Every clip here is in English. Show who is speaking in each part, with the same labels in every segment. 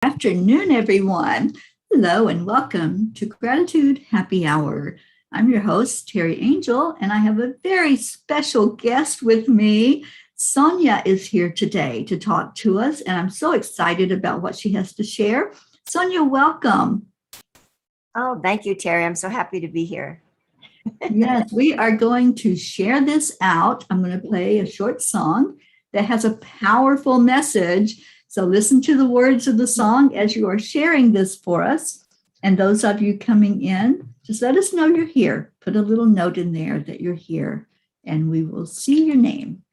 Speaker 1: Afternoon, everyone. Hello and welcome to Gratitude Happy Hour. I'm your host, Teri Angel, and I have a very special guest with me. Sonia is here today to talk to us, and I'm so excited about what she has to share. Sonia, welcome.
Speaker 2: Oh, thank you, Teri. I'm so happy to be here.
Speaker 1: Yes, we are going to share this out. I'm going to play a short song that has a powerful message. So listen to the words of the song as you are sharing this for us. And those of you coming in, just let us know you're here. Put a little note in there that you're here, and we will see your name.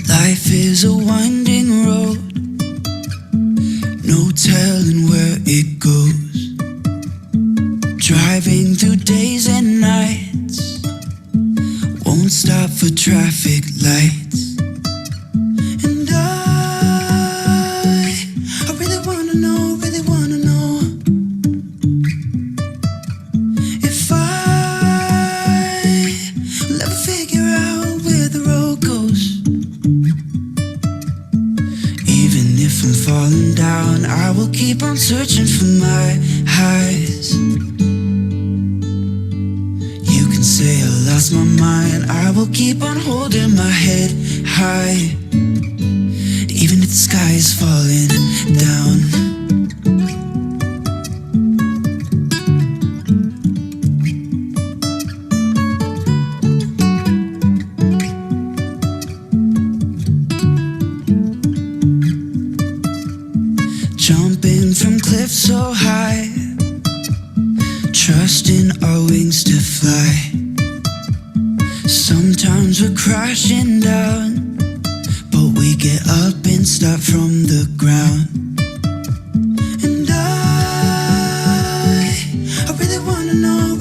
Speaker 3: Life is a winding road, no telling where it goes. Driving through days and nights, won't stop for traffic lights. And I really wanna know if I'll ever figure out where the road goes. Even if I'm falling down, I will keep on searching for my highs. You can say I lost my mind, I will keep on holding my head high. Even if the sky is falling down. Jumping from cliffs so high, trusting our wings to fly. Sometimes we're crashing down, but we get up and start from the ground. And I really wanna know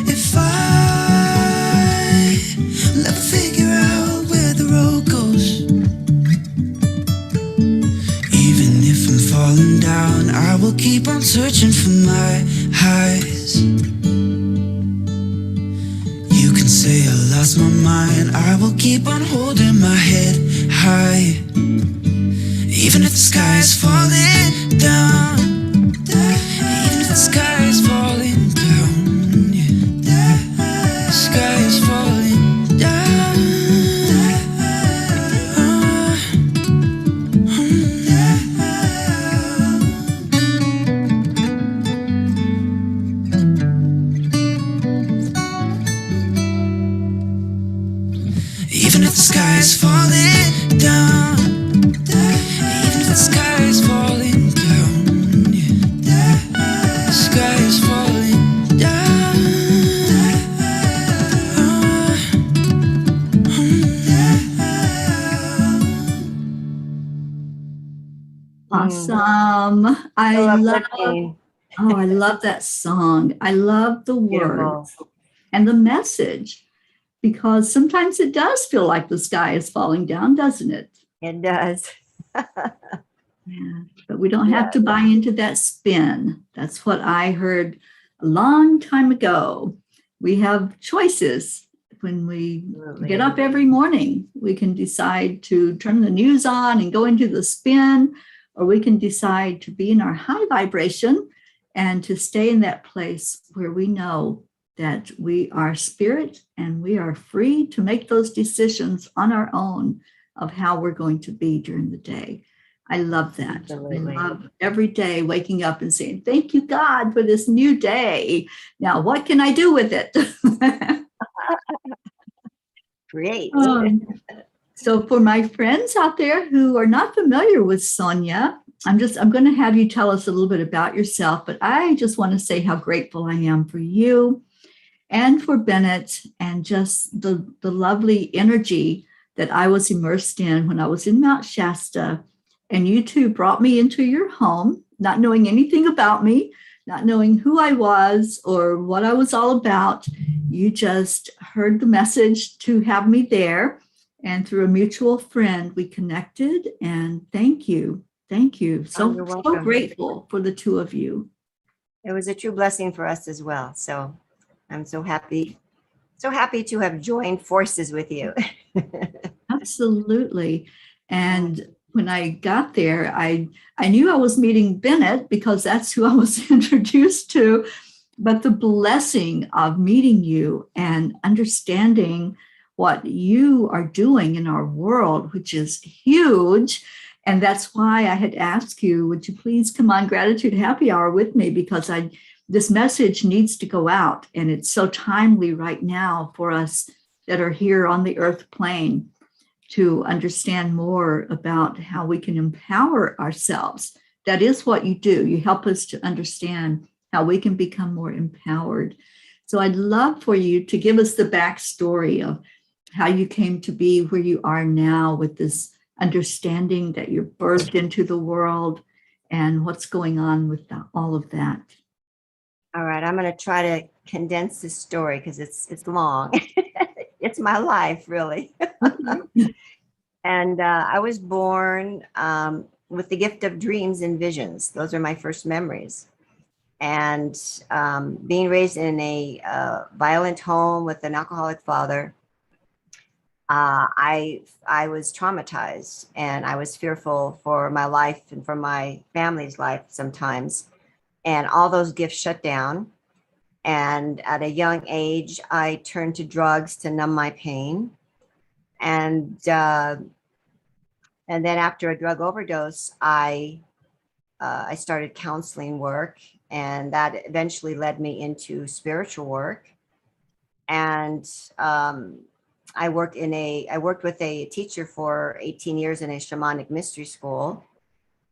Speaker 3: if I'll ever figure out where the road goes. Even if I'm falling down, I will keep on searching for my highs. You can say I lost my mind, I will keep on holding my head high. Even if the sky is falling down, even if the sky is falling down, yeah. The sky is falling down. Even if the sky is falling down, even if the sky is falling down, yeah. The sky is falling down.
Speaker 1: Awesome. I love that song. I love the words and the message, because sometimes it does feel like the sky is falling down, doesn't it?
Speaker 2: It does.
Speaker 1: Yeah, but we don't have to buy into that spin. That's what I heard a long time ago. We have choices when we get up every morning. We can decide to turn the news on and go into the spin, or we can decide to be in our high vibration and to stay in that place where we know that we are spirit and we are free to make those decisions on our own of how we're going to be during the day. I love that.
Speaker 2: Absolutely.
Speaker 1: I love every day waking up and saying, thank you, God, for this new day. Now, what can I do with it?
Speaker 2: Great.
Speaker 1: So for my friends out there who are not familiar with Sonia, I'm going to have you tell us a little bit about yourself, but I just want to say how grateful I am for you and for Bennett and just the lovely energy that I was immersed in when I was in Mount Shasta. And you two brought me into your home, not knowing anything about me, not knowing who I was or what I was all about. You just heard the message to have me there. And through a mutual friend, we connected. And thank you Thank you.
Speaker 2: You're
Speaker 1: So
Speaker 2: welcome.
Speaker 1: grateful for the two of you.
Speaker 2: It was a true blessing for us as well. So I'm so happy to have joined forces with you.
Speaker 1: Absolutely. And when I got there, I knew I was meeting Bennett because that's who I was introduced to. But the blessing of meeting you and understanding what you are doing in our world, which is huge. And that's why I had asked you, would you please come on Gratitude Happy Hour with me? Because this message needs to go out. And it's so timely right now for us that are here on the earth plane to understand more about how we can empower ourselves. That is what you do. You help us to understand how we can become more empowered. So I'd love for you to give us the backstory of how you came to be where you are now with this understanding that you're birthed into the world and what's going on with all of that.
Speaker 2: All right, I'm going to try to condense this story because it's long. It's my life, really. And I was born with the gift of dreams and visions. Those are my first memories. And being raised in a violent home with an alcoholic father, I was traumatized, and I was fearful for my life and for my family's life sometimes. And all those gifts shut down. And at a young age, I turned to drugs to numb my pain. And then after a drug overdose, I started counseling work, and that eventually led me into spiritual work. And I worked with a teacher for 18 years in a shamanic mystery school.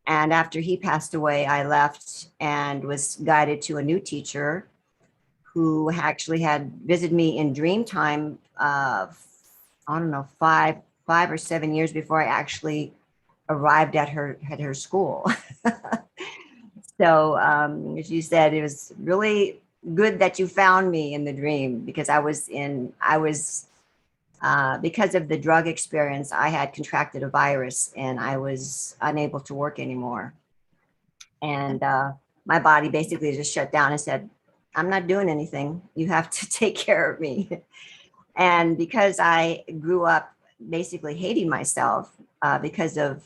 Speaker 2: And after he passed away, I left and was guided to a new teacher who actually had visited me in dream time, I don't know, 5 or 7 years before I actually arrived at her school. So as you said, it was really good that you found me in the dream, because because of the drug experience, I had contracted a virus and I was unable to work anymore. And my body basically just shut down and said, I'm not doing anything. You have to take care of me. And because I grew up basically hating myself because of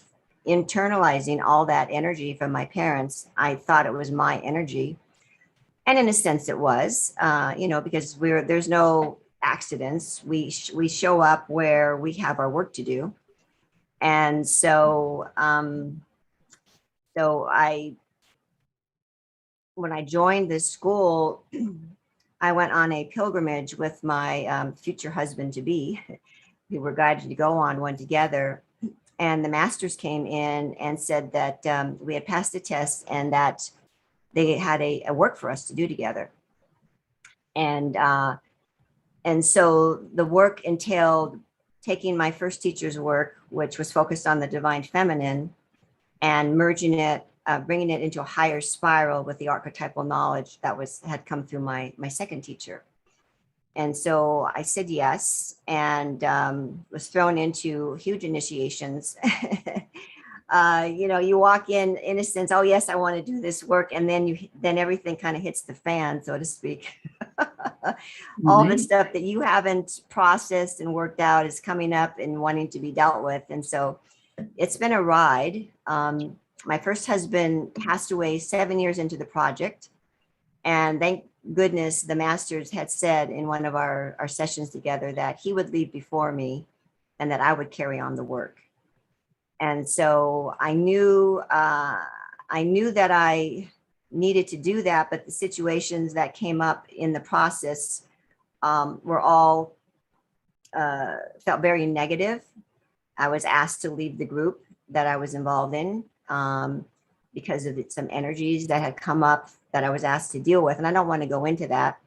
Speaker 2: internalizing all that energy from my parents, I thought it was my energy. And in a sense it was, because there's no accidents. We show up where we have our work to do. And so, when I joined this school, I went on a pilgrimage with my future husband to be. We were guided to go on one together. And the masters came in and said that we had passed the test and that they had a work for us to do together. And so the work entailed taking my first teacher's work, which was focused on the divine feminine, and merging it, bringing it into a higher spiral with the archetypal knowledge that had come through my second teacher. And so I said yes, and was thrown into huge initiations. You walk in innocence, oh yes, I want to do this work, and then everything kind of hits the fan, so to speak. All the stuff that you haven't processed and worked out is coming up and wanting to be dealt with. And so it's been a ride. My first husband passed away 7 years into the project. And thank goodness the masters had said in one of our sessions together that he would leave before me and that I would carry on the work. And so I knew that I needed to do that, but the situations that came up in the process were all felt very negative. I was asked to leave the group that I was involved in because of some energies that had come up that I was asked to deal with. And I don't want to go into that,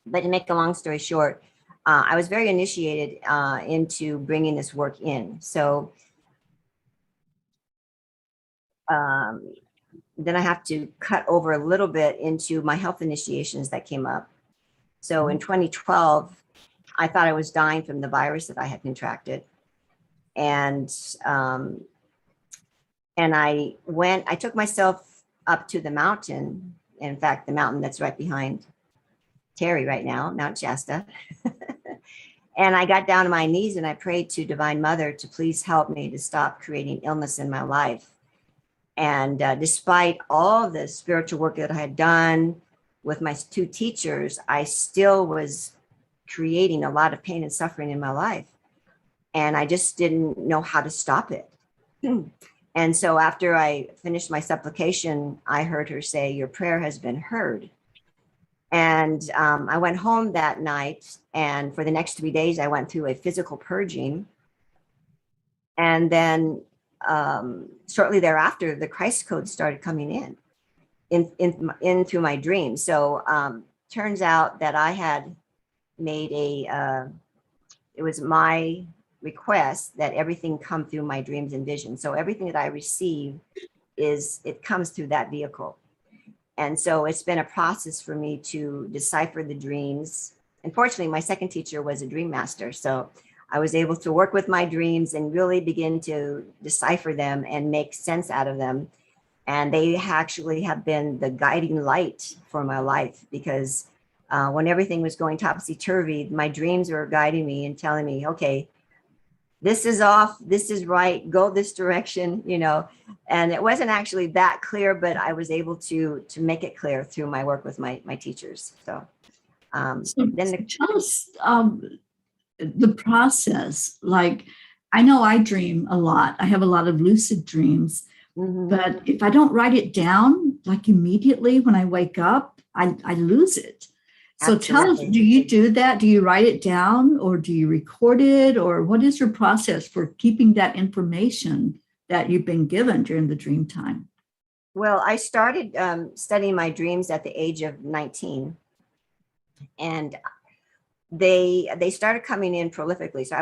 Speaker 2: but to make a long story short, I was very initiated into bringing this work in. So then I have to cut over a little bit into my health initiations that came up. So in 2012, I thought I was dying from the virus that I had contracted. And And I took myself up to the mountain. In fact, the mountain that's right behind Teri right now, Mount Shasta. And I got down on my knees and I prayed to Divine Mother to please help me to stop creating illness in my life. And despite all the spiritual work that I had done with my 2 teachers, I still was creating a lot of pain and suffering in my life. And I just didn't know how to stop it. And so after I finished my supplication, I heard her say, "Your prayer has been heard." And I went home that night, and for the next 3 days, I went through a physical purging. And then shortly thereafter, the Christ code started coming in through my dreams. So turns out that I had made it was my request that everything come through my dreams and visions. So everything that I receive it comes through that vehicle. And so it's been a process for me to decipher the dreams. Unfortunately, my second teacher was a dream master. So I was able to work with my dreams and really begin to decipher them and make sense out of them. And they actually have been the guiding light for my life, because when everything was going topsy-turvy, my dreams were guiding me and telling me, okay, this is off, this is right, go this direction, and it wasn't actually that clear, but I was able to make it clear through my work with my teachers. So then
Speaker 1: tell us the process. Like, I know I dream a lot. I have a lot of lucid dreams, but if I don't write it down, like immediately when I wake up, I lose it. So tell us, do you do that? Do you write it down, or do you record it, or what is your process for keeping that information that you've been given during the dream time?
Speaker 2: Well, I started studying my dreams at the age of 19, and they started coming in prolifically. So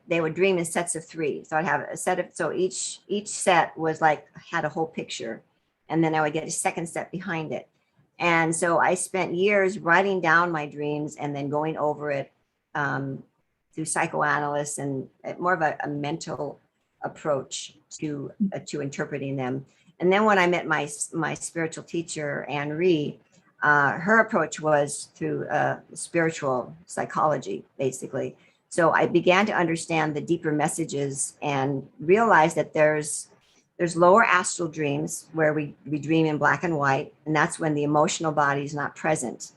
Speaker 2: they would dream in sets of 3. So I'd have a set of, so each set was like, had a whole picture, and then I would get a second set behind it. And so I spent years writing down my dreams and then going over it through psychoanalysts and more of a mental approach to interpreting them. And then when I met my spiritual teacher, Anne Ree, her approach was through spiritual psychology, basically. So I began to understand the deeper messages and realize that there's lower astral dreams where we dream in black and white, and that's when the emotional body is not present.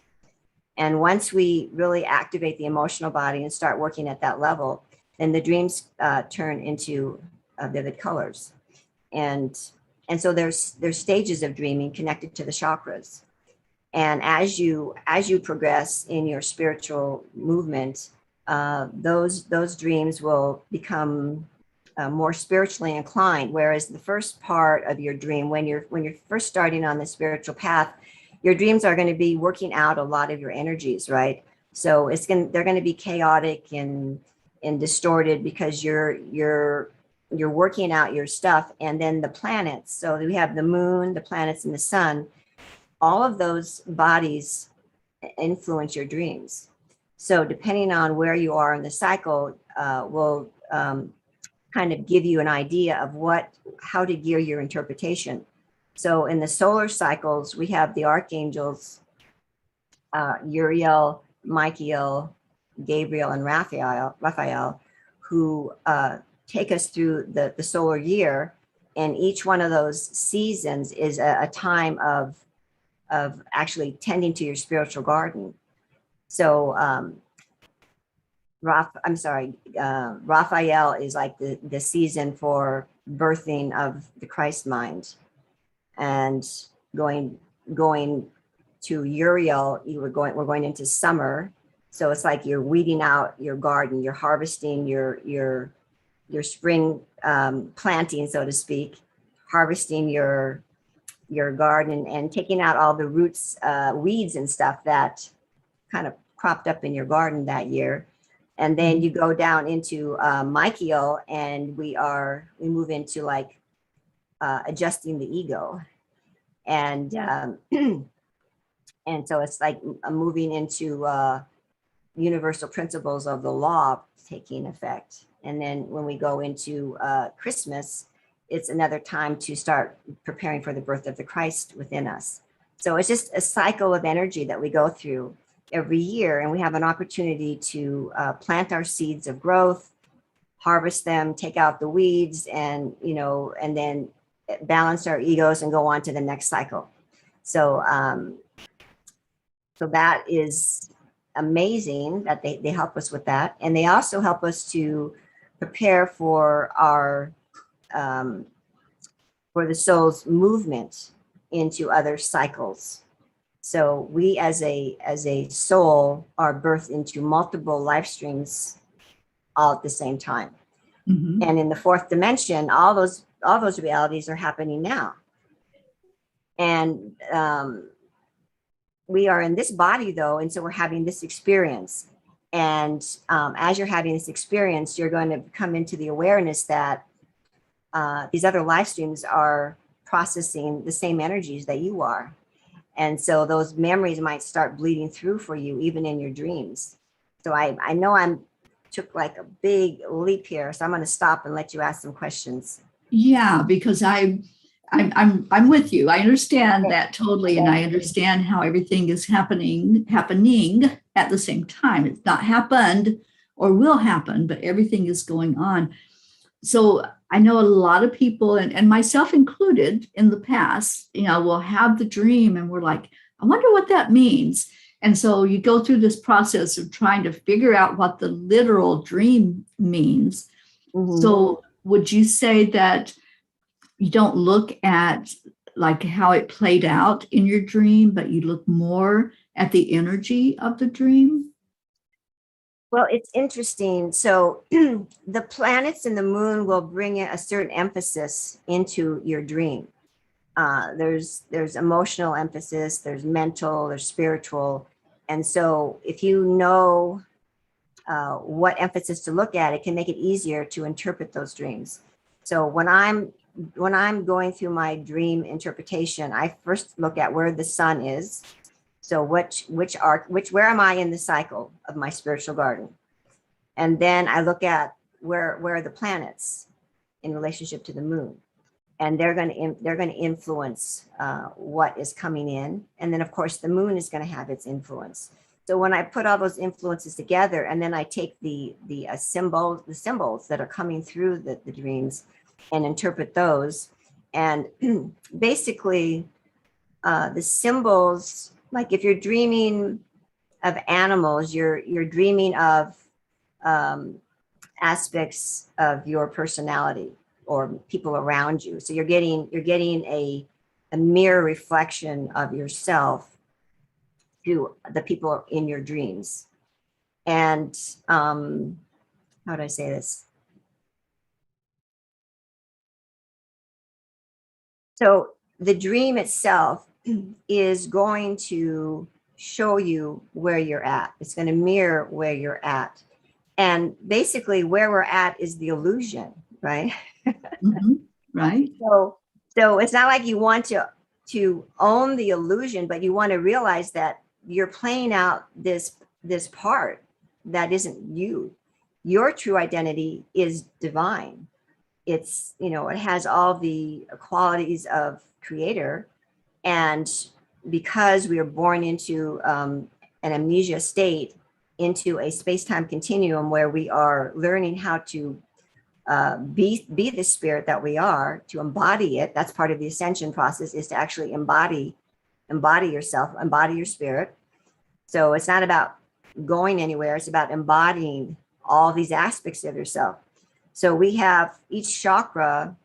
Speaker 2: And once we really activate the emotional body and start working at that level, then the dreams turn into vivid colors. And so there's stages of dreaming connected to the chakras. And as you progress in your spiritual movement, those dreams will become more spiritually inclined. Whereas the first part of your dream, when you're first starting on the spiritual path, your dreams are going to be working out a lot of your energies, right? So they're going to be chaotic and distorted, because you're working out your stuff. And then the planets. So we have the moon, the planets, and the sun. All of those bodies influence your dreams. So depending on where you are in the cycle, will kind of give you an idea of how to gear your interpretation. So in the solar cycles, we have the archangels, Uriel, Michael, Gabriel, and Raphael, who take us through the solar year. And each one of those seasons is a time of actually tending to your spiritual garden. So Raphael is like the season for birthing of the Christ mind, and going to Uriel, we're going into summer. So it's like you're weeding out your garden, you're harvesting your spring planting, so to speak, harvesting your garden and taking out all the roots, weeds and stuff that kind of cropped up in your garden that year. And then you go down into Michael, and we move into like adjusting the ego, and and so it's like moving into universal principles of the law taking effect. And then when we go into Christmas, it's another time to start preparing for the birth of the Christ within us. So it's just a cycle of energy that we go through every year, and we have an opportunity to plant our seeds of growth, harvest them, take out the weeds, and and then balance our egos and go on to the next cycle. So so that is amazing that they help us with that, and they also help us to prepare for our for the soul's movement into other cycles. So we as a soul are birthed into multiple life streams all at the same time.
Speaker 1: Mhm.
Speaker 2: And in the fourth dimension, all those realities are happening now. And we are in this body though, and so we're having this experience. And as you're having this experience, you're going to come into the awareness that these other life streams are processing the same energies that you are. And so those memories might start bleeding through for you, even in your dreams. So I know I'm took like a big leap here, so I'm going to stop and let you ask some questions.
Speaker 1: Yeah, because I'm with you. I understand that totally, and I understand how everything is happening at the same time. It's not happened or will happen, but everything is going on. So I know a lot of people, and myself included in the past, will have the dream and we're like, I wonder what that means. And so you go through this process of trying to figure out what the literal dream means.
Speaker 2: Mhm.
Speaker 1: So would you say that you don't look at like how it played out in your dream, but you look more at the energy of the dream?
Speaker 2: Well, it's interesting. So the planets and the moon will bring a certain emphasis into your dream. There's emotional emphasis, there's mental, there's spiritual. And so if you know what emphasis to look at, it can make it easier to interpret those dreams. So when I'm going through my dream interpretation, I first look at where the sun is. So where am I in the cycle of my spiritual garden? And then I look at where are the planets in relationship to the moon, and they're going to influence what is coming in. And then of course the moon is going to have its influence. So when I put all those influences together, and then I take the symbols that are coming through the dreams and interpret those, and basically the symbols, like if you're dreaming of animals, you're dreaming of aspects of your personality or people around you. So you're getting a mirror reflection of yourself to the people in your dreams. And how do I say this? So the dream itself is going to show you where you're at. It's going to mirror where you're at. And basically where we're at is the illusion, right?
Speaker 1: Mm-hmm. Right.
Speaker 2: So it's not like you want to own the illusion, but you want to realize that you're playing out this part that isn't you. Your true identity is divine. It's, it has all the qualities of creator. And because we are born into an amnesia state, into a space-time continuum where we are learning how to be the spirit that we are, to embody it. That's part of the ascension process, is to actually embody yourself, embody your spirit. So it's not about going anywhere. It's about embodying all these aspects of yourself. So we have each chakra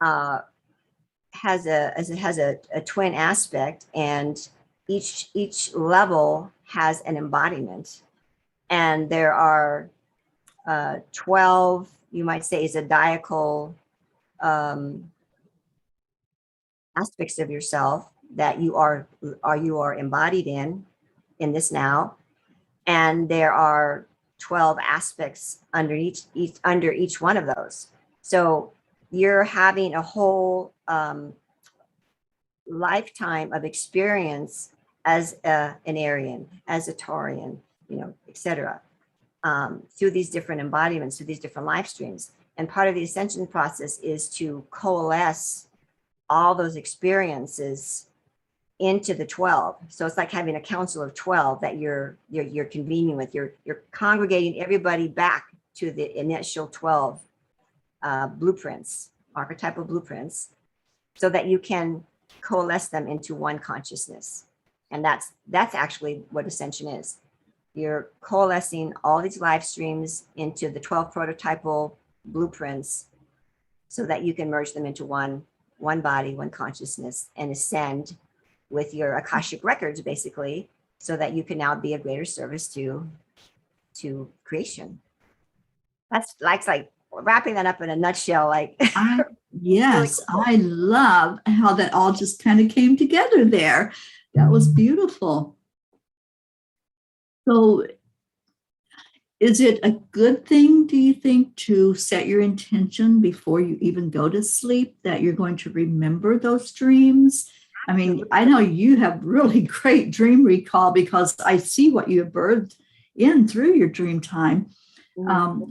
Speaker 2: has a twin aspect, and each level has an embodiment. And there are 12, you might say, zodiacal aspects of yourself that you are embodied in this now. And there are 12 aspects under each one of those. So you're having a whole lifetime of experience as an Aryan, as a Taurian, etc. Through these different embodiments, through these different life streams. And part of the ascension process is to coalesce all those experiences into the 12. So it's like having a council of 12 that you're convening with. You're congregating everybody back to the initial 12 blueprints, archetypal blueprints, so that you can coalesce them into one consciousness. And that's actually what ascension is. You're coalescing all these live streams into the 12 prototypal blueprints so that you can merge them into one body, one consciousness, and ascend with your Akashic records, basically, so that you can now be of greater service to creation. That's like wrapping that up in a nutshell. Like,
Speaker 1: yes,
Speaker 2: really cool.
Speaker 1: I love how that all just kind of came together there. That was beautiful. So is it a good thing, do you think, to set your intention before you even go to sleep that you're going to remember those dreams? I mean, I know you have really great dream recall because I see what you have birthed in through your dream time.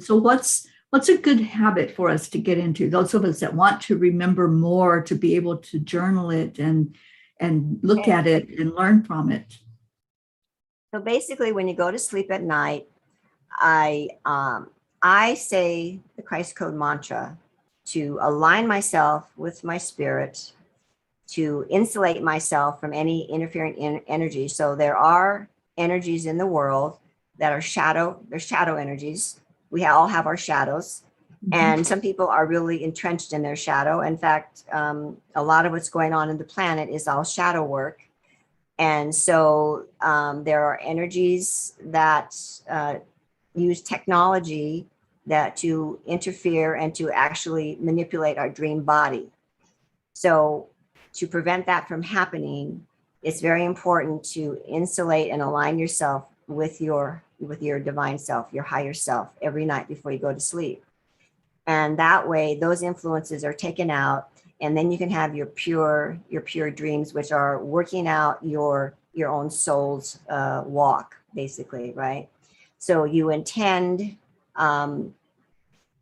Speaker 1: So what's a good habit for us to get into? Those of us that want to remember more, to be able to journal it and look at it and learn from it.
Speaker 2: So basically, when you go to sleep at night, I say the Christ Code mantra to align myself with my spirit, to insulate myself from any interfering energy. So there are energies in the world that are they're shadow energies. We all have our shadows. And some people are really entrenched in their shadow. In fact, a lot of what's going on in the planet is all shadow work. And so there are energies that use technology to interfere and to actually manipulate our dream body. So to prevent that from happening, it's very important to insulate and align yourself with your divine self, your higher self, every night before you go to sleep. And that way, those influences are taken out, and then you can have your pure dreams, which are working out your own soul's walk, basically, right? So you intend,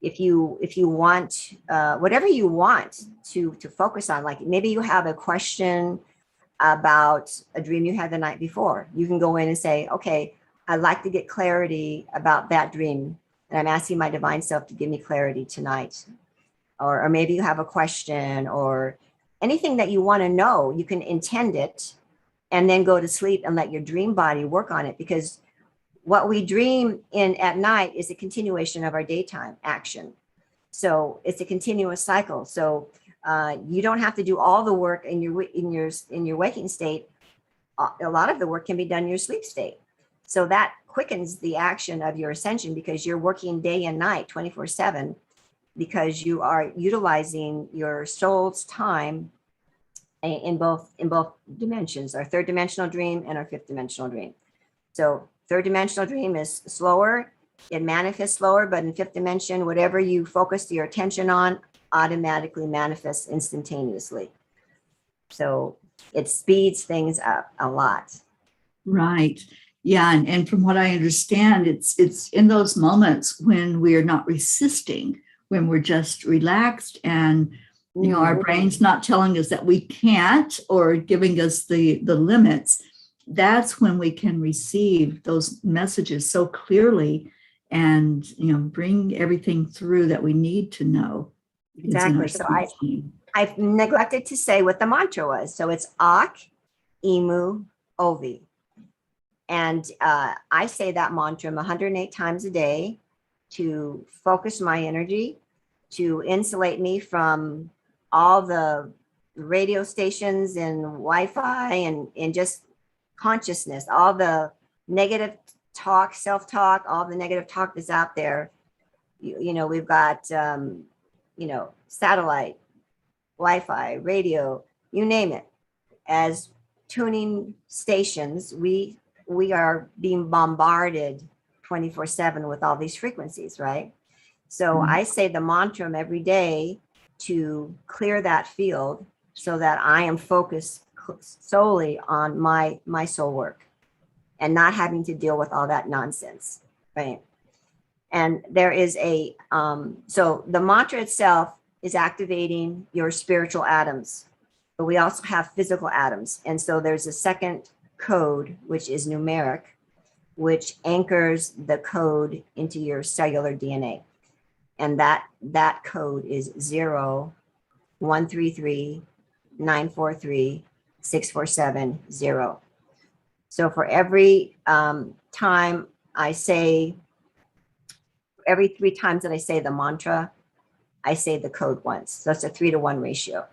Speaker 2: if you want, whatever you want to focus on, like maybe you have a question about a dream you had the night before, you can go in and say, okay, I'd like to get clarity about that dream, and I'm asking my divine self to give me clarity tonight. Or maybe you have a question or anything that you want to know, you can intend it and then go to sleep and let your dream body work on it, because what we dream in at night is a continuation of our daytime action. So it's a continuous cycle. So you don't have to do all the work in your waking state. A lot of the work can be done in your sleep state. So that quickens the action of your ascension, because you're working day and night 24/7, because you are utilizing your soul's time in both dimensions, our third dimensional dream and our fifth dimensional dream. So third dimensional dream is slower, it manifests slower, but in fifth dimension, whatever you focus your attention on automatically manifests instantaneously. So it speeds things up a lot.
Speaker 1: Right. Yeah. And from what I understand, it's in those moments when we are not resisting, when we're just relaxed and, you know, our brain's not telling us that we can't or giving us the limits. That's when we can receive those messages so clearly and, you know, bring everything through that we need to know.
Speaker 2: Exactly. So I've neglected to say what the mantra was. So it's Ak, Imu, Ovi. And I say that mantra 108 times a day to focus my energy, to insulate me from all the radio stations and Wi-Fi and just consciousness, all the negative talk, self-talk, all the negative talk that's out there. You know, we've got, satellite, Wi-Fi, radio, you name it. As tuning stations, we are being bombarded 24/7 with all these frequencies, right? So I say the mantra every day to clear that field so that I am focused solely on my soul work and not having to deal with all that nonsense, right? And there is so the mantra itself is activating your spiritual atoms, but we also have physical atoms. And so there's a second code, which is numeric, which anchors the code into your cellular DNA. And that code is 01339436470. So for every time I say, every 3 times that I say the mantra, I say the code once. So it's a 3-to-1 ratio.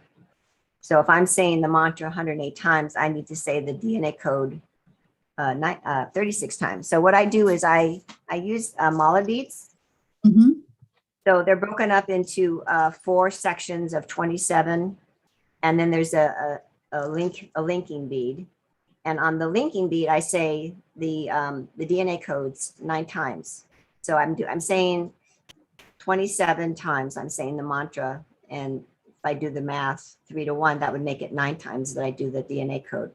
Speaker 2: So if I'm saying the mantra 108 times, I need to say the DNA code 36 times. So what I do is I use mala beads.
Speaker 1: Mhm.
Speaker 2: So they're broken up into 4 sections of 27, and then there's a linking bead. And on the linking bead, I say the DNA codes 9 times. So I'm saying 27 times. I'm saying the mantra, and if I do the math 3-to-1, that would make it 9 times that I do the DNA code.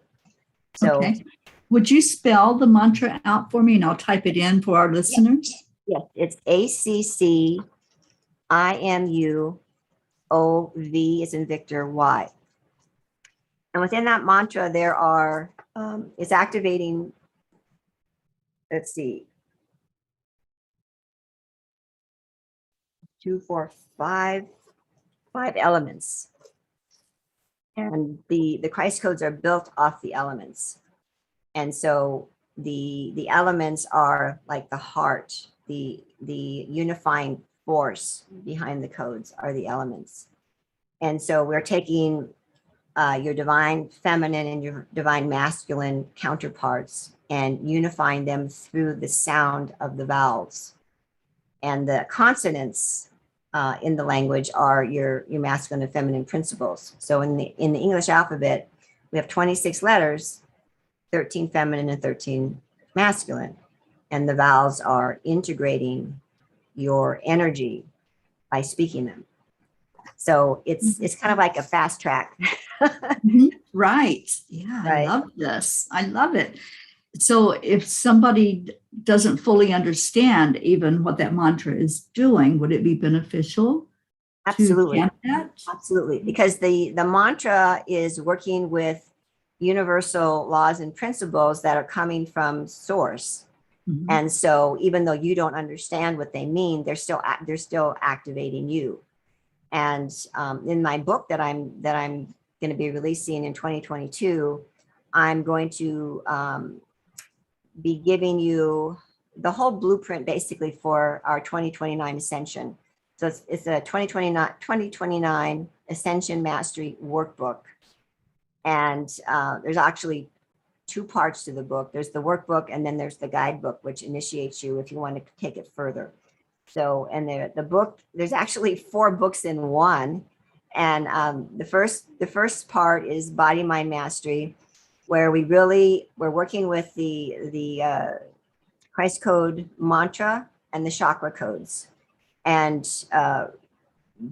Speaker 2: So
Speaker 1: Okay. Would you spell the mantra out for me, and I'll type it in for our listeners?
Speaker 2: yes, it's ACCIMUOV as in Victor Y. And within that mantra, there are it's activating. Let's see, 2, 4, 5 elements, and the Christ codes are built off the elements. And so the elements are like the heart, the unifying force behind the codes are the elements. And so we're taking your divine feminine and your divine masculine counterparts and unifying them through the sound of the vowels. And the consonants in the language are your masculine and feminine principles. So in the English alphabet, we have 26 letters, 13 feminine and 13 masculine. And the vowels are integrating your energy by speaking them. So it's kind of like a fast track.
Speaker 1: Mhm. Right. Yeah, I
Speaker 2: Right.
Speaker 1: love this. I love it. So if somebody doesn't fully understand even what that mantra is doing, would it be beneficial
Speaker 2: Absolutely.
Speaker 1: to chant that?
Speaker 2: Absolutely. Because the mantra is working with universal laws and principles that are coming from source.
Speaker 1: Mhm.
Speaker 2: And so even though you don't understand what they mean, they're still activating you. And in my book that I'm going to be releasing in 2022, I'm going to be giving you the whole blueprint basically for our 2029 ascension. So it's a 2029 Ascension Mastery Workbook. And there's actually 2 parts to the book. There's the workbook, and then there's the guidebook, which initiates you if you want to take it further. So, and the book, there's actually 4 books in one. And the first part is Body Mind Mastery, where we're working with the Christ code mantra and the chakra codes, and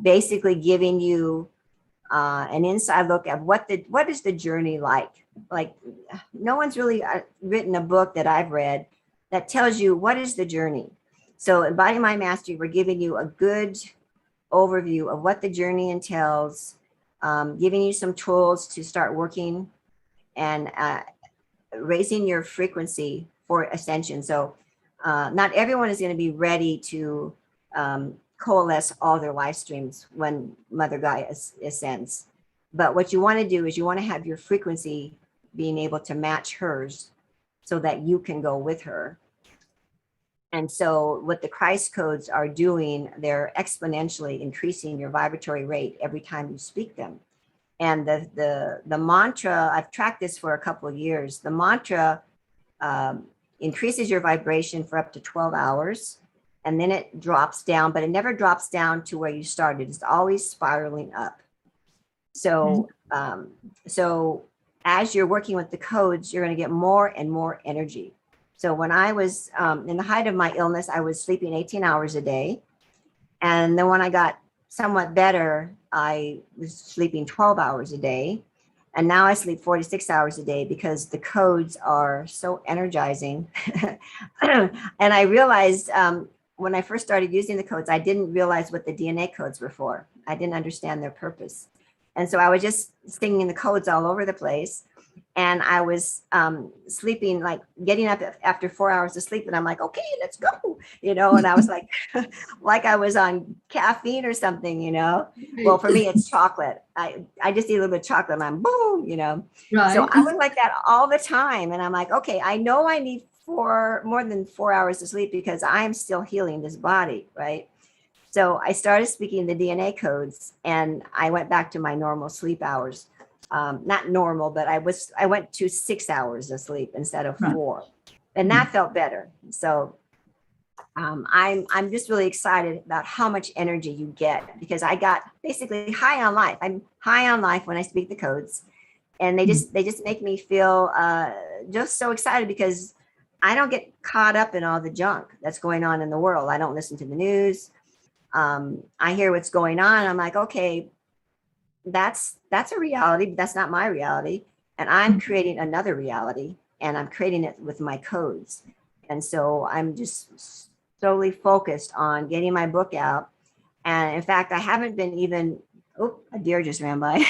Speaker 2: basically giving you an inside look at what is the journey like. Like, no one's really written a book that I've read that tells you what is the journey. So in Body Mind Mastery, we're giving you a good overview of what the journey entails, giving you some tools to start working and raising your frequency for ascension. So not everyone is going to be ready to coalesce all their live streams when Mother Gaia ascends. But what you want to do is you want to have your frequency being able to match hers so that you can go with her. And so what the Christ codes are doing, they're exponentially increasing your vibratory rate every time you speak them. And the mantra, I've tracked this for a couple of years. The mantra increases your vibration for up to 12 hours. And then it drops down, but it never drops down to where you started. It's always spiraling up. So, so as you're working with the codes, you're going to get more and more energy. So when I was in the height of my illness, I was sleeping 18 hours a day. And then when I got somewhat better, I was sleeping 12 hours a day. And now I sleep 46 hours a day because the codes are so energizing. And I realized when I first started using the codes, I didn't realize what the DNA codes were for. I didn't understand their purpose. And so I was just singing the codes all over the place. And I was sleeping, like getting up after 4 hours of sleep. And I'm like, okay, let's go, and I was like, like I was on caffeine or something, Well, for me, it's chocolate. I just eat a little bit of chocolate and I'm boom,
Speaker 1: Right.
Speaker 2: So I was like that all the time. And I'm like, okay, I know I need more than 4 hours of sleep because I'm still healing this body, right? So I started speaking the DNA codes and I went back to my normal sleep hours. Not normal, but I went to 6 hours of sleep instead of 4, and that felt better. So I'm just really excited about how much energy you get, because I got basically high on life. I'm high on life when I speak the codes, and they just make me feel just so excited, because I don't get caught up in all the junk that's going on in the world. I don't listen to the news. I hear what's going on. I'm like, okay, that's a reality, but that's not my reality. And I'm creating another reality, and I'm creating it with my codes. And so I'm just solely focused on getting my book out. And in fact, I haven't been even, a deer just ran by.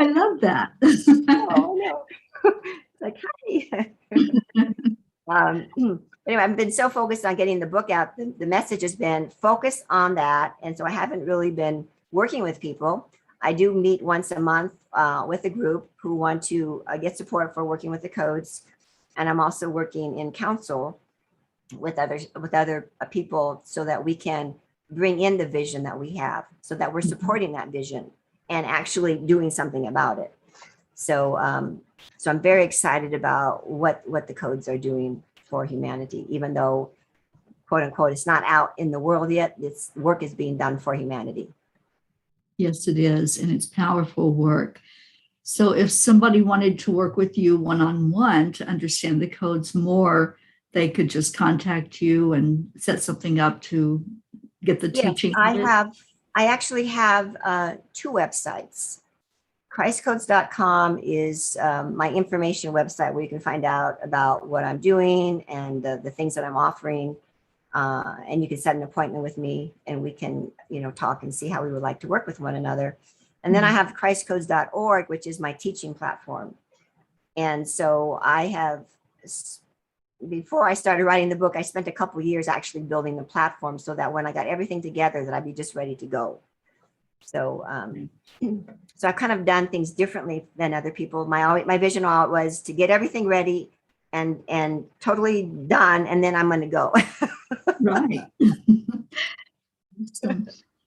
Speaker 1: I love that.
Speaker 2: Oh, no. It's like, hi. Anyway, I've been so focused on getting the book out. The message has been focused on that. And so I haven't really been working with people. I do meet once a month with a group who want to get support for working with the codes. And I'm also working in council with other people, so that we can bring in the vision that we have, so that we're supporting that vision and actually doing something about it. So I'm very excited about what the codes are doing for humanity, even though, quote unquote, it's not out in the world yet. This work is being done for humanity.
Speaker 1: Yes, it is. And it's powerful work. So if somebody wanted to work with you one-on-one to understand the codes more, they could just contact you and set something up to get the teaching.
Speaker 2: I actually have 2 websites. Christcodes.com is my information website, where you can find out about what I'm doing and the things that I'm offering. And you can set an appointment with me, and we can, talk and see how we would like to work with one another. And then I have christcodes.org, which is my teaching platform. And so I have, before I started writing the book, I spent a couple of years actually building the platform, so that when I got everything together, that I'd be just ready to go. So, so I've kind of done things differently than other people. My vision was to get everything ready and totally done, and then I'm going to go.
Speaker 1: Right.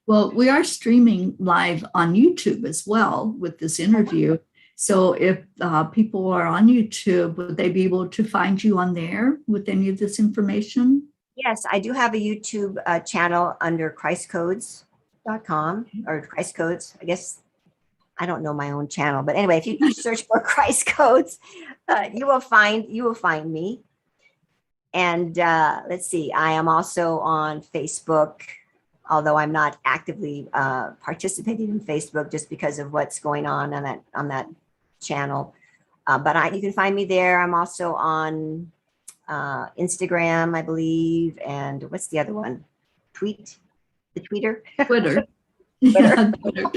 Speaker 1: Well, we are streaming live on YouTube as well with this interview. So if people are on YouTube, would they be able to find you on there with any of this information?
Speaker 2: Yes, I do have a YouTube channel under christcodes.com, or Christ Codes. I guess I don't know my own channel, but anyway, if you search for Christ Codes, you will find me. And let's see, I am also on Facebook, although I'm not actively participating in Facebook just because of what's going on that channel. But you can find me there. I'm also on Instagram, I believe, and what's the other one? Twitter.
Speaker 1: Yeah, Twitter.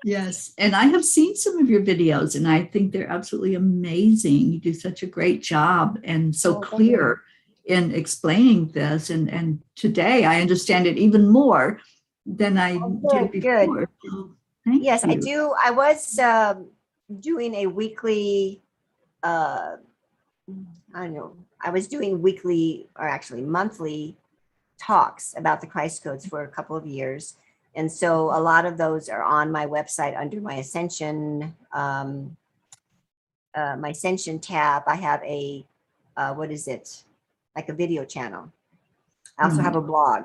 Speaker 1: Yes, and I have seen some of your videos, and I think they're absolutely amazing. You do such a great job and so clear in explaining this. And today I understand it even more than I did before. So,
Speaker 2: yes, you. I do. I was doing a weekly, I don't know, I was doing weekly, or actually monthly, talks about the Christ Codes for a couple of years. And so a lot of those are on my website under my Ascension, tab. I have a, like a video channel. I also have a blog.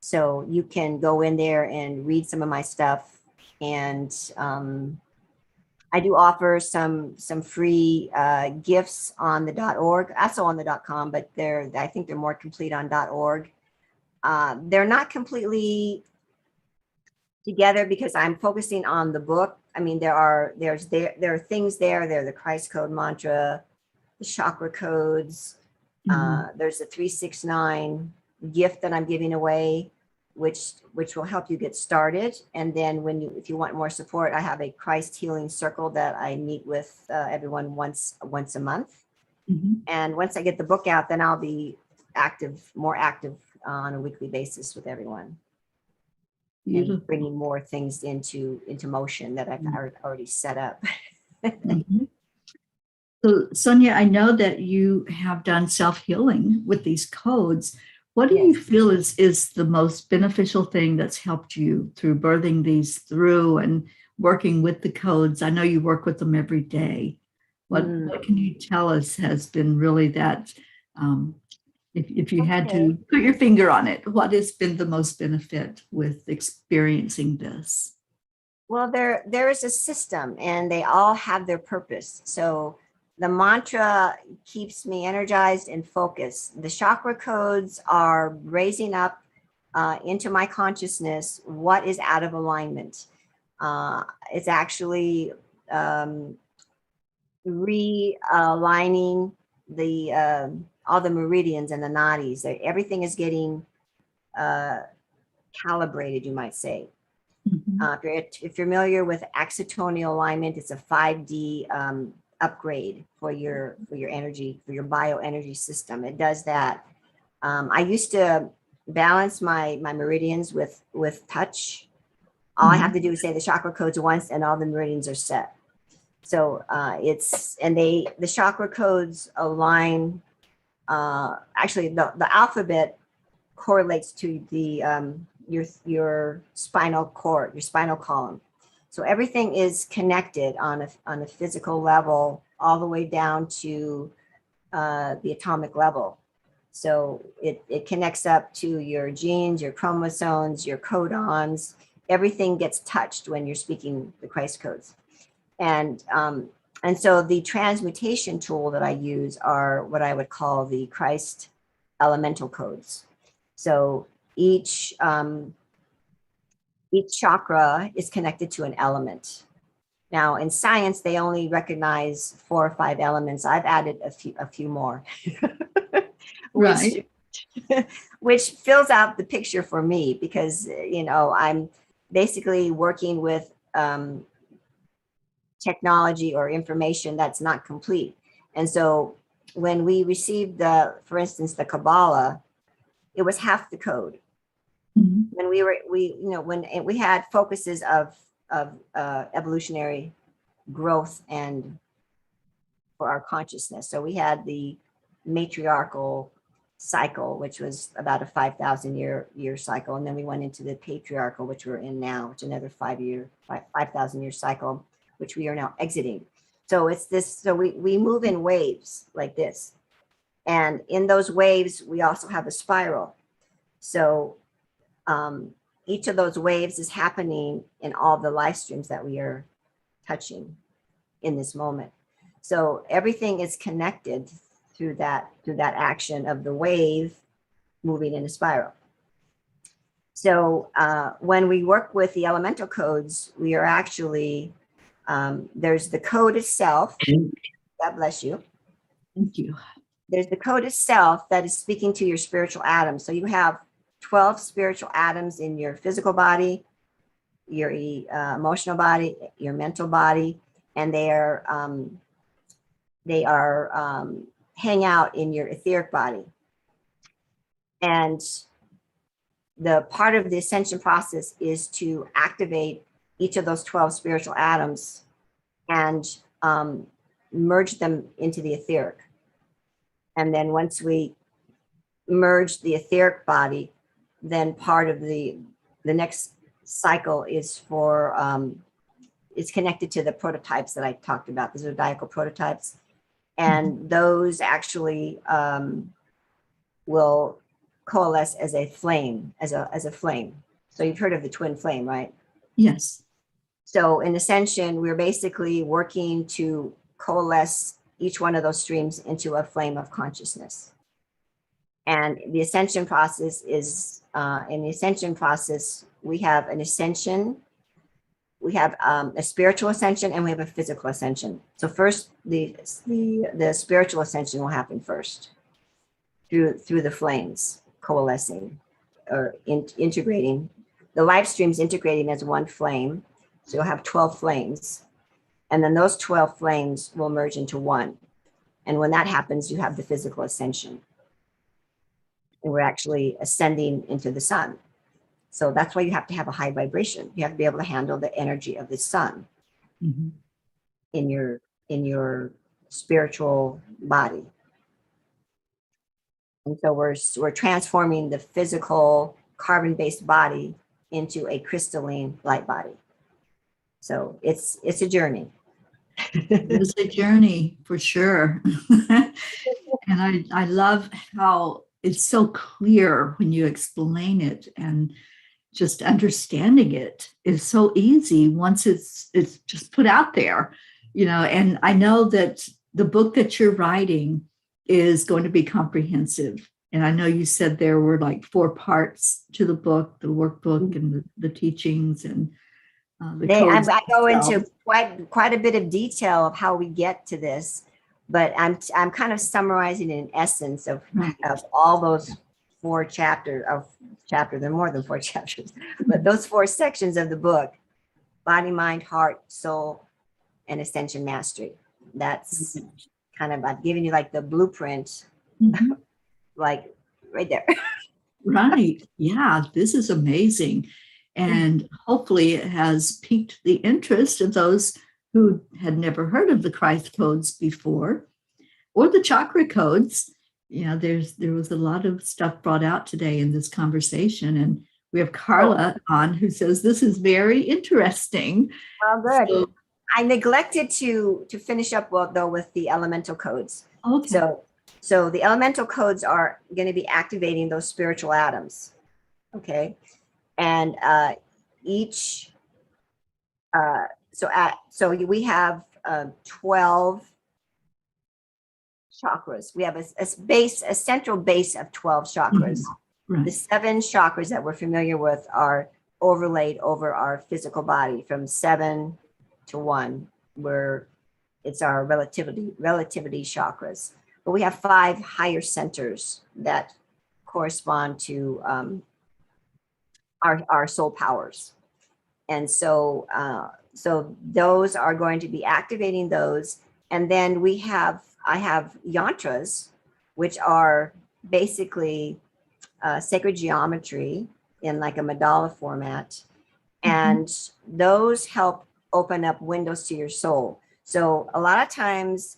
Speaker 2: So you can go in there and read some of my stuff. And I do offer some free gifts on the .org, also on the .com, but I think they're more complete on .org. They're not completely together because I'm focusing on the book. I mean, there are things there. There are the Christ Code mantra, the chakra codes, There's a 369 gift that I'm giving away, which will help you get started. And then if you want more support, I have a Christ Healing Circle that I meet with everyone once a month. And once I get the book out, then I'll be more active on a weekly basis with everyone. And bringing more things into motion that I've already set up.
Speaker 1: So, Sonia, I know that you have done self-healing with these codes. What do you feel is the most beneficial thing that's helped you through birthing these through and working with the codes? I know you work with them every day. What can you tell us has been really that, if you had to put your finger on it, what has been the most benefit with experiencing this?
Speaker 2: Well, there is a system and they all have their purpose. So the mantra keeps me energized and focused. The chakra codes are raising up into my consciousness what is out of alignment. It's actually realigning all the meridians and the nadis. Everything is getting calibrated, you might say. If you're familiar with axitonial alignment, it's a 5D upgrade for your energy, for your bioenergy system. It does that. I used to balance my meridians with touch. All I have to do is say the chakra codes once and all the meridians are set. So the chakra codes align. Actually, the alphabet correlates to your spinal cord, your spinal column. So everything is connected on a physical level, all the way down to the atomic level. So it connects up to your genes, your chromosomes, your codons. Everything gets touched when you're speaking the Christ codes. And so the transmutation tool that I use are what I would call the Christ elemental codes. So each chakra is connected to an element. Now, in science, they only recognize 4 or 5 elements. I've added a few more, which fills out the picture for me because I'm basically working with technology or information that's not complete. And so when we received for instance, the Kabbalah, it was half the code. When when we had focuses of evolutionary growth and for our consciousness. So we had the matriarchal cycle, which was about a 5,000 year cycle. And then we went into the patriarchal, which we're in now, which is another 5,000 year cycle, which we are now exiting. So it's this, so we move in waves like this. And in those waves, we also have a spiral. So each of those waves is happening in all the live streams that we are touching in this moment. So everything is connected through that action of the wave moving in a spiral. So when we work with the elemental codes, we are actually, there's the code itself. God bless you.
Speaker 1: Thank you.
Speaker 2: There's the code itself that is speaking to your spiritual atoms. So you have 12 spiritual atoms in your physical body, your emotional body, your mental body, and they hang out in your etheric body. And the part of the ascension process is to activate each of those 12 spiritual atoms and merge them into the etheric. And then once we merge the etheric body, then part of the next cycle is for, it's connected to the prototypes that I talked about, the zodiacal prototypes. And those actually will coalesce as a flame, as a flame. So you've heard of the twin flame, right?
Speaker 1: Yes.
Speaker 2: So in Ascension, we're basically working to coalesce each one of those streams into a flame of consciousness. And the Ascension process is, in the Ascension process, we have an ascension, we have a spiritual ascension, and we have a physical ascension. So first, the spiritual ascension will happen first. through the flames coalescing or integrating. The live streams integrating as one flame. So you'll have 12 flames. And then those 12 flames will merge into one. And when that happens, you have the physical ascension. And we're actually ascending into the sun. So that's why you have to have a high vibration. You have to be able to handle the energy of the sun
Speaker 1: Mhm.
Speaker 2: in your spiritual body. And so we're transforming the physical carbon-based body into a crystalline light body. So it's a journey.
Speaker 1: It is a journey for sure. And I love how it's so clear when you explain it, and just understanding it is so easy once it's just put out there, and I know that the book that you're writing is going to be comprehensive. And I know you said there were like 4 parts to the book, the workbook and the teachings and the codes.
Speaker 2: I go into quite a bit of detail of how we get to this, but I'm kind of summarizing in essence of all those 4 chapters. There are more than 4 chapters, but those 4 sections of the book: body, mind, heart, soul, and ascension mastery. That's kind of about giving you like the blueprint, like right there.
Speaker 1: Right. Yeah, this is amazing. And hopefully it has piqued the interest of those who had never heard of the Christ codes before, or the chakra codes. There was a lot of stuff brought out today in this conversation. And we have Carla on, who says this is very interesting.
Speaker 2: Oh, good. So, I neglected to finish up though with the elemental codes.
Speaker 1: Okay.
Speaker 2: So the elemental codes are going to be activating those spiritual atoms. Okay. And so we have 12 chakras. We have a central base of 12 chakras.
Speaker 1: Right.
Speaker 2: The 7 chakras that we're familiar with are overlaid over our physical body from 7 to 1, where it's our relativity chakras. But we have 5 higher centers that correspond to our soul powers. And so those are going to be activating those. And then I have yantras, which are basically sacred geometry in like a mandala format. And those help open up windows to your soul. So a lot of times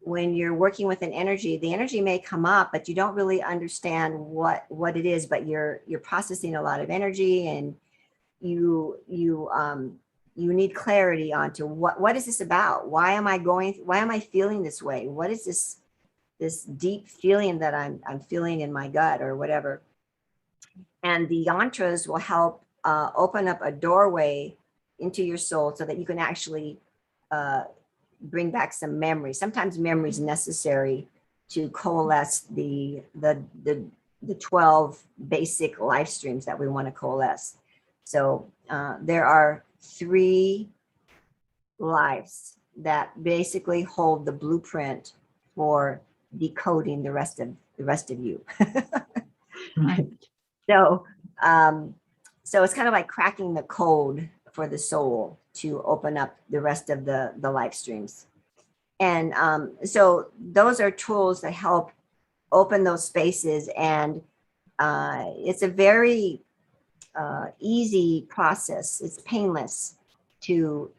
Speaker 2: when you're working with an energy, the energy may come up, but you don't really understand what it is, but you're processing a lot of energy, and you need clarity onto what is this about? Why am I feeling this way? What is this deep feeling that I'm feeling in my gut or whatever? And the yantras will help open up a doorway into your soul so that you can actually bring back some memory. Sometimes memory is necessary to coalesce the 12 basic life streams that we want to coalesce. So there are 3 lives that basically hold the blueprint for decoding the rest of you.
Speaker 1: Right.
Speaker 2: So it's kind of like cracking the code for the soul to open up the rest of the life streams. And so those are tools that help open those spaces. And it's a very easy process. It's painless to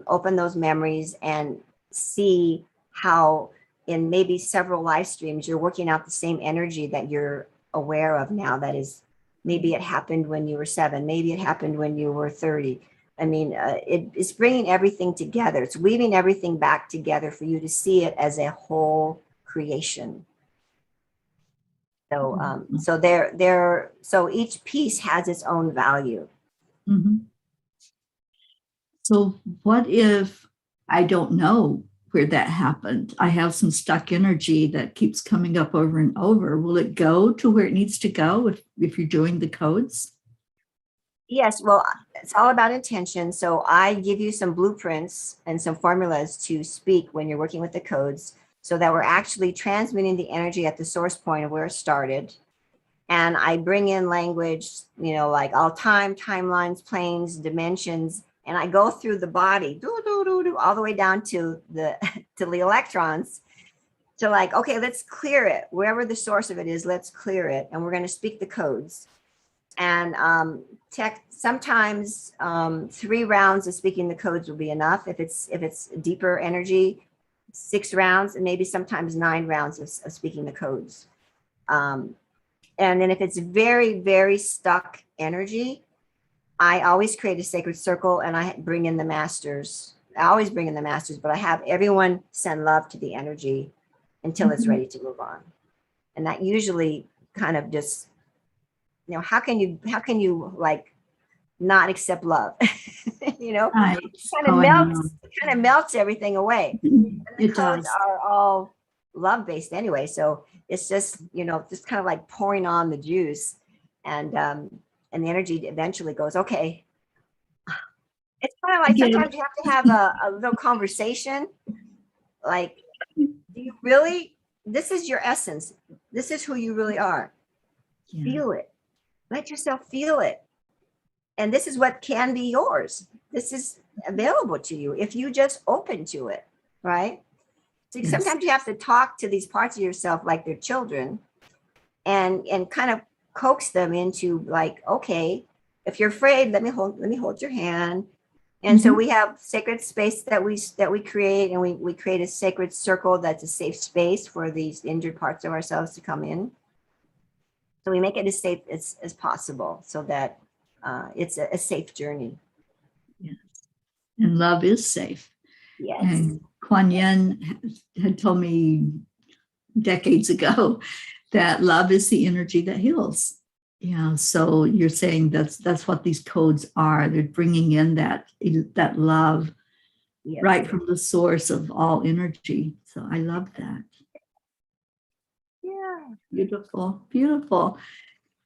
Speaker 2: open those memories and see how in maybe several life streams you're working out the same energy that you're aware of now. That is, maybe it happened when you were 7, maybe it happened when you were 30. I mean, it's bringing everything together. It's weaving everything back together for you to see it as a whole creation. So, so each piece has its own value.
Speaker 1: Mm-hmm. So what if I don't know where that happened? I have some stuck energy that keeps coming up over and over. Will it go to where it needs to go if you're doing the codes?
Speaker 2: Yes, well, it's all about intention. So I give you some blueprints and some formulas to speak when you're working with the codes. so that we're actually transmitting the energy at the source point of where it started. And I bring in language, like all time, timelines, planes, dimensions, and I go through the body, all the way down to the to the electrons. So like, okay, let's clear it. Wherever the source of it is, let's clear it. And we're going to speak the codes. And sometimes 3 rounds of speaking the codes will be enough. If it's deeper energy, 6 rounds, and maybe sometimes 9 rounds of speaking the codes. And then if it's very, very stuck energy, I always create a sacred circle and I bring in the masters. I always bring in the masters, but I have everyone send love to the energy until it's ready to move on. And that usually kind of just, how can you like not accept love?
Speaker 1: Right.
Speaker 2: It kind of melts everything away. The
Speaker 1: It
Speaker 2: codes
Speaker 1: does.
Speaker 2: are all love based anyway. So it's just, just kind of like pouring on the juice, and the energy eventually goes, okay. It's kind of like sometimes you have to have a little conversation. Like, do you really, this is your essence. This is who you really are.
Speaker 1: Yeah.
Speaker 2: Feel it. Let yourself feel it. And this is what can be yours. This is available to you if you just open to it, right? So
Speaker 1: Yes.
Speaker 2: Sometimes you have to talk to these parts of yourself like they're children, and kind of coax them into like, okay, if you're afraid, let me hold your hand. And so we have sacred space that we create, and we create a sacred circle that's a safe space for these injured parts of ourselves to come in. So we make it as safe as possible, so that it's a safe journey.
Speaker 1: Yes. And love is safe.
Speaker 2: Yes.
Speaker 1: And Kuan Yin had told me decades ago that love is the energy that heals. Yeah, so you're saying that's what these codes are. They're bringing in that love,
Speaker 2: Yes.
Speaker 1: right from the source of all energy. So I love that.
Speaker 2: Yeah.
Speaker 1: Beautiful, beautiful.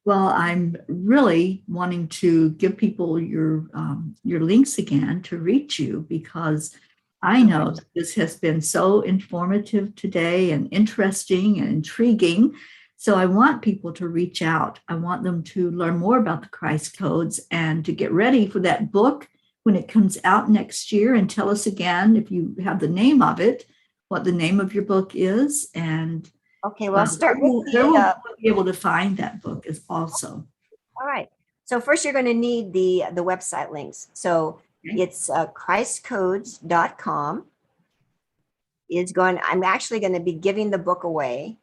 Speaker 1: Well, I'm really wanting to give people your links again to reach you, because I know that this has been so informative today and interesting and intriguing. So I want people to reach out. I want them to learn more about the Christ codes and to get ready for that book when it comes out next year. And tell us again, if you have the name of it, what the name of your book is. And
Speaker 2: okay, well, start with
Speaker 1: we'll be able to find that book as also.
Speaker 2: All right. So first you're going to need the website links. So it's christcodes.com. I'm actually going to be giving the book away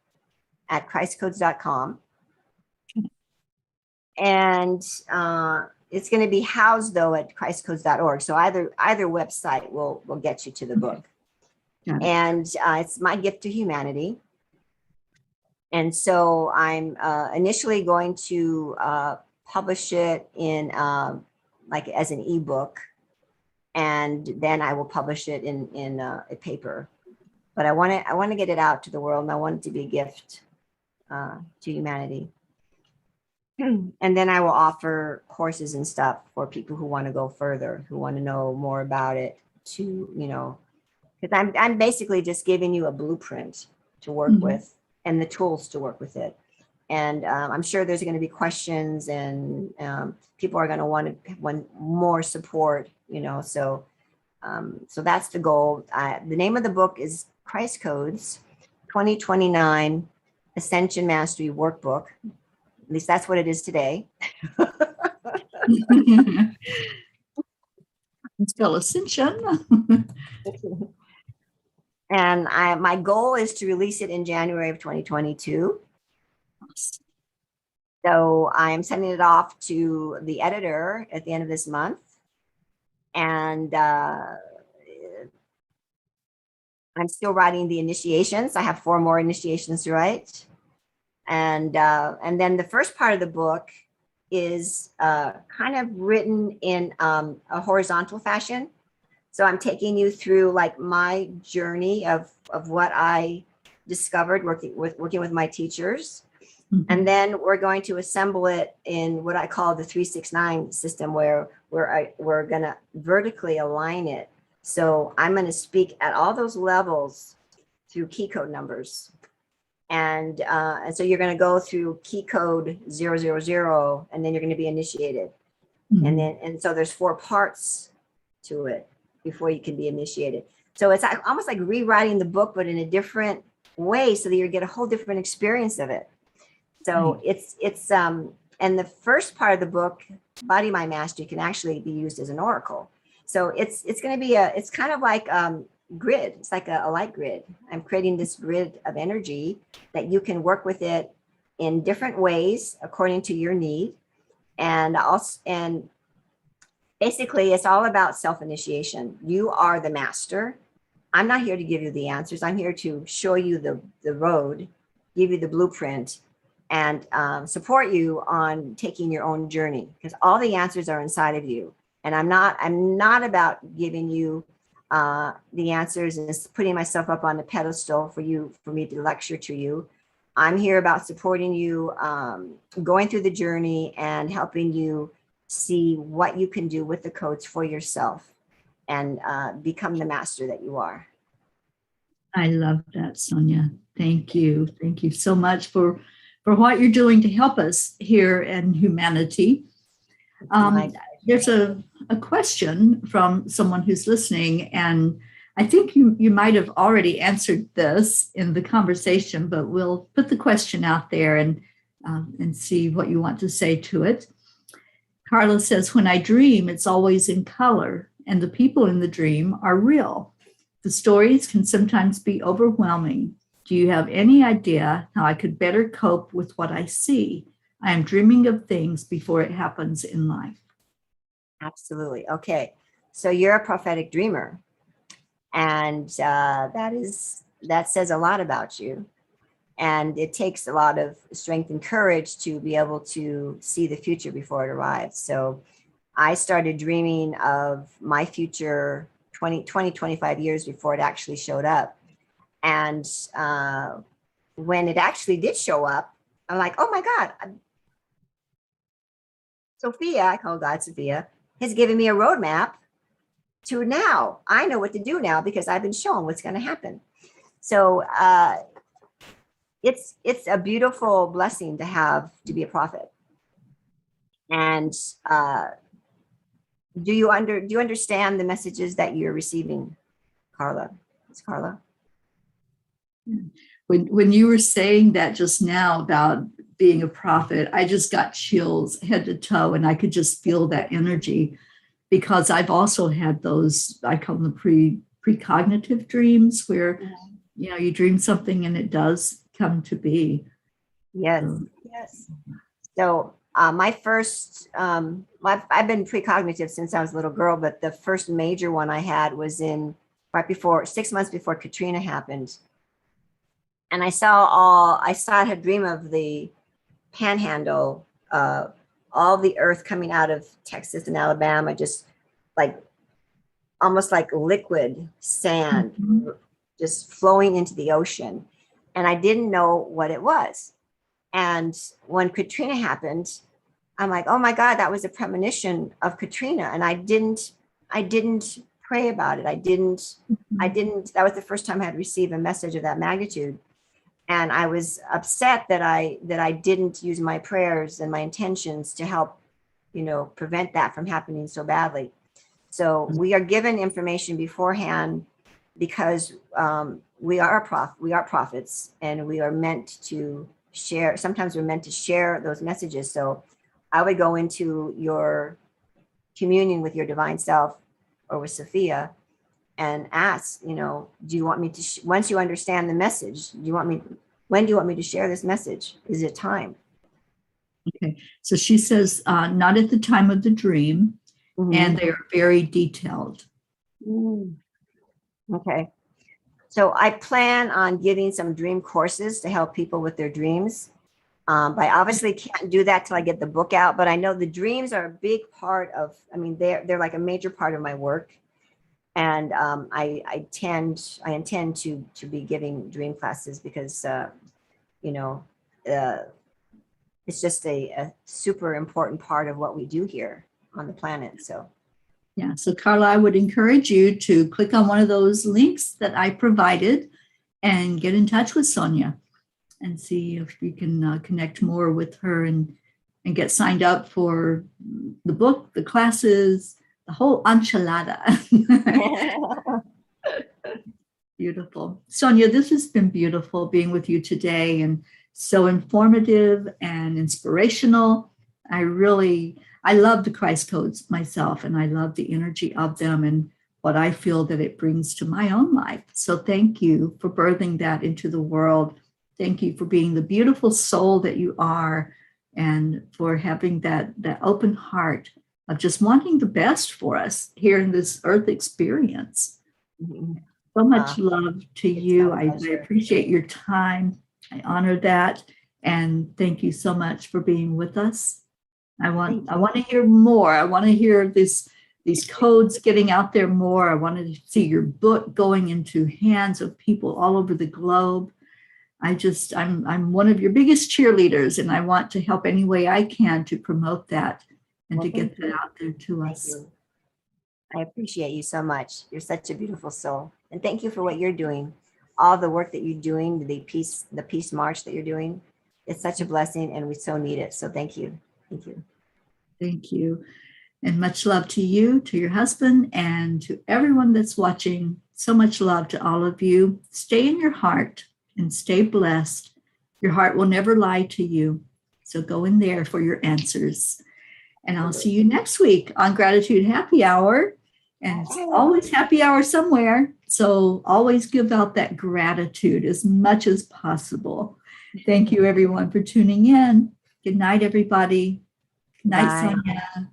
Speaker 2: at christcodes.com. And it's going to be housed though at christcodes.org. So either website will get you to the book. And it's my gift to humanity. And so I'm initially going to publish it in like as an ebook, and then I will publish it in a paper. But I want to get it out to the world, and I want it to be a gift to humanity. And then I will offer courses and stuff for people who want to go further, who want to know more about it. Because I'm basically just giving you a blueprint to work with and the tools to work with it. And I'm sure there's going to be questions, and people are going to want more support, so that's the goal. The name of the book is Christ Codes 2029 Ascension Mastery Workbook. At least that's what it is today.
Speaker 1: It's still ascension.
Speaker 2: And my goal is to release it in January of 2022. So I'm sending it off to the editor at the end of this month. And I'm still writing the initiations. I have 4 more initiations to write. And then the first part of the book is kind of written in a horizontal fashion. So I'm taking you through like my journey of what I discovered working with my teachers. And then we're going to assemble it in what I call the 369 system, where we're going to vertically align it. So I'm going to speak at all those levels through key code numbers. And so you're going to go through key code 000, and then you're going to be initiated. And so there's 4 parts to it before you can be initiated. So it's almost like rewriting the book, but in a different way, so that you get a whole different experience of it. So it's and the first part of the book, Body Mind Mastery, can actually be used as an oracle. So it's going to be it's kind of like grid. It's like a light grid. I'm creating this grid of energy that you can work with it in different ways according to your need. And basically it's all about self-initiation. You are the master. I'm not here to give you the answers. I'm here to show you the road, give you the blueprint, and support you on taking your own journey, because all the answers are inside of you. And I'm not about giving you the answers and putting myself up on the pedestal for me to lecture to you. I'm here about supporting you, going through the journey and helping you see what you can do with the codes for yourself and become the master that you are.
Speaker 1: I love that, Sonia. Thank you. Thank you so much for what you're doing to help us here in humanity. There's a question from someone who's listening, and I think you might have already answered this in the conversation, but we'll put the question out there and see what you want to say to it. Carla says, when I dream, it's always in color, and the people in the dream are real. The stories can sometimes be overwhelming. Do you have any idea how I could better cope with what I see? I am dreaming of things before it happens in life.
Speaker 2: Absolutely. Okay. So you're a prophetic dreamer. And that says a lot about you. And it takes a lot of strength and courage to be able to see the future before it arrives. So I started dreaming of my future 25 years before it actually showed up. And when it actually did show up, I'm like, oh my God, Sophia, I call God Sophia, has given me a roadmap to now. I know what to do now because I've been shown what's going to happen. So it's a beautiful blessing to be a prophet. And do you understand the messages that you're receiving, Carla? It's Carla.
Speaker 1: When you were saying that just now about being a prophet, I just got chills head to toe, and I could just feel that energy, because I've also had those, I call them precognitive dreams, where you dream something and it does come to be.
Speaker 2: Yes. So my first, I've been precognitive since I was a little girl, but the first major one I had was 6 months before Katrina happened. And I had a dream of the panhandle, all the earth coming out of Texas and Alabama, just like almost like liquid sand, just flowing into the ocean. And I didn't know what it was. And when Katrina happened, I'm like, oh my God, that was a premonition of Katrina. And I didn't pray about it. That was the first time I had received a message of that magnitude. And I was upset that I didn't use my prayers and my intentions to help, prevent that from happening so badly. So we are given information beforehand because we are prophets, and we are meant to share. Sometimes we're meant to share those messages. So I would go into your communion with your divine self or with Sophia and ask, do you want me to, once you understand the message, when do you want me to share this message? Is it time?
Speaker 1: Okay. So she says, not at the time of the dream, and they are very detailed.
Speaker 2: Okay. So I plan on giving some dream courses to help people with their dreams. I obviously can't do that till I get the book out, but I know the dreams are a big part of, they're like a major part of my work. And I intend to be giving dream classes because, it's just a super important part of what we do here on the planet. So.
Speaker 1: Yeah. So Carla, I would encourage you to click on one of those links that I provided and get in touch with Sonia and see if you can connect more with her and get signed up for the book, the classes, the whole enchilada. Beautiful. Sonia, this has been beautiful being with you today and so informative and inspirational. I love the Christ codes myself, and I love the energy of them and what I feel that it brings to my own life. So thank you for birthing that into the world. Thank you for being the beautiful soul that you are, and for having that open heart of just wanting the best for us here in this earth experience. So much love to you. I appreciate your time. I honor that. And thank you so much for being with us. I want to hear more. I want to hear these codes getting out there more. I want to see your book going into hands of people all over the globe. I'm one of your biggest cheerleaders, and I want to help any way I can to promote that and to get that out there to us.
Speaker 2: I appreciate you so much. You're such a beautiful soul. And thank you for what you're doing. All the work that you're doing, the peace march that you're doing. It's such a blessing, and we so need it. So thank you. Thank you.
Speaker 1: Thank you. And much love to you, to your husband, and to everyone that's watching. So much love to all of you. Stay in your heart and stay blessed. Your heart will never lie to you. So go in there for your answers. And I'll see you next week on Gratitude Happy Hour. And it's always happy hour somewhere. So always give out that gratitude as much as possible. Thank you, everyone, for tuning in. Good night, everybody. Good night, Sonia.